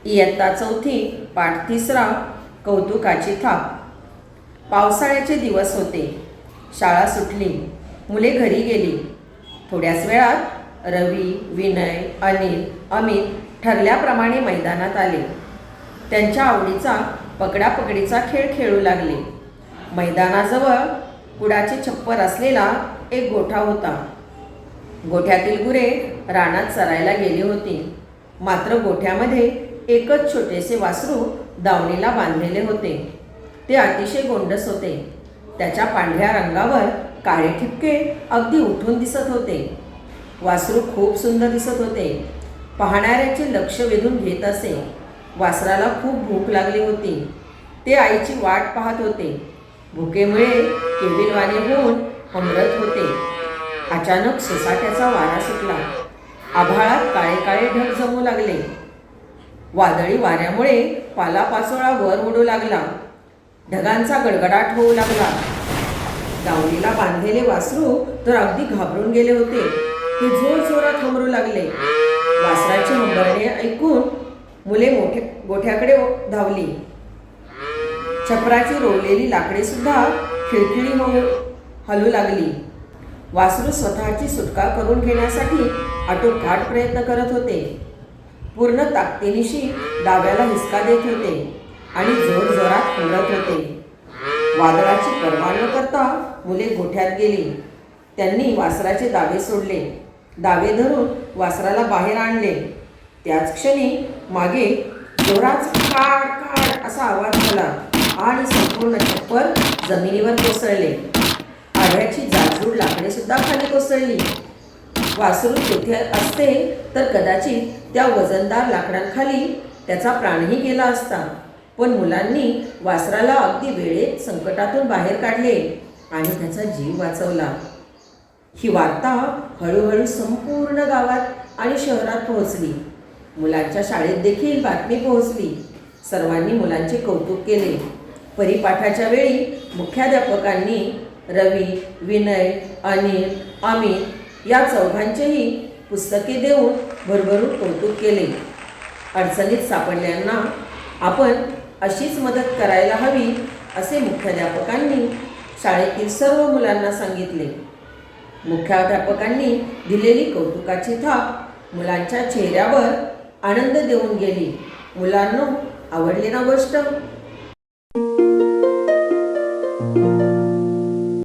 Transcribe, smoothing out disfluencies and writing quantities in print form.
इयत्ता चौथी पाठ तिसरा कौतुकाची थाप। पावसाळ्याचे दिवस होते। शाळा सुटली, मुले घरी गेली। थोड्याच वेळात रवी, विनय, अनिल, अमित ठरल्याप्रमाणे मैदानात आले। त्यांच्या आवडीचा पकडापकडीचा खेळ खेळू लागले। मैदानाजवळ कुडाचे छप्पर असलेला एक गोठा होता। गोठ्यातील गुरे रानात चरायला गेली होती, मात्र गोठ्यामध्ये एकच छोटेसे वासरू दावणीला बांधलेले होते। ते अतिशय गोंडस होते। त्याच्या पांढऱ्या रंगावर काळे ठिपके अगदी उठून दिसत होते। वासरू खूप सुंदर दिसत होते, पाहणाऱ्याचे लक्ष वेधून घेत असे। वासराला खूप भूक लागली होती। ते आईची वाट पाहत होते। भुकेमुळे केविलवाणे होऊन हमरत होते। अचानक सोसाट्याचा वारा सुटला। आभाळात काळे काळे ढग जमू लागले। वादळी वाऱ्यामुळे पालापाचोळा वर उडू लागला। ढगांचा गडगडाट होऊ लागला। दावणीला बांधलेले वासरू तर अगदी घाबरून गेले होते। ते जोरजोरात हमरू लागले। वासराचे हंबरणे ऐकून मुले गोठ्याकडे धावली। छपराची रोवलेली लाकडे सुद्धा खिळखिळी होऊन हलू लागली। वासरू स्वतःची सुटका करून घेण्यासाठी आटोकाट प्रयत्न करत होते। पूर्ण ताकदीनिशी डाव्याला हिसका देत होते आणि जोरजोरात हमरत होते। वादळाची पर्वा न करता मुले गोठ्यात गेली। त्यांनी वासराचे दावे सोडले। दावे धरून वासराला बाहेर आणले। त्याच क्षणी मागे जोरात काड काड असा आवाज झाला आणि संपूर्ण छप्पर जमिनीवर कोसळले। आढ्याची जाडजूड लाकडे सुद्धा खाली कोसळली। वासरू तेथे असते तर कदाचित त्या वजनदार लाकडांखाली त्याचा प्राणही गेला असता, पण मुलांनी वासराला अगदी वेळेत संकटातून बाहेर काढले आणि त्याचा जीव वाचवला। ही वार्ता हळूहळू संपूर्ण गावात आणि शहरात पोहोचली। मुलांच्या शाळेत देखील बातमी पोहोचली। सर्वांनी मुलांचे कौतुक केले। परिपाठाच्या वेळी मुख्याध्यापकांनी रवी, विनय, अनिल, अमित या चौघांचेही पुस्तके देऊन भरभरून कौतुक केले। अडचणीत सापडल्यांना आपण अशीच मदत करायला हवी असे मुख्याध्यापकांनी शाळेतील सर्व मुलांना सांगितले। मुख्याध्यापकांनी दिलेली कौतुकाची थाप मुलांच्या चेहऱ्यावर आनंद देऊन गेली। मुलांनो, आवडली ना गोष्ट?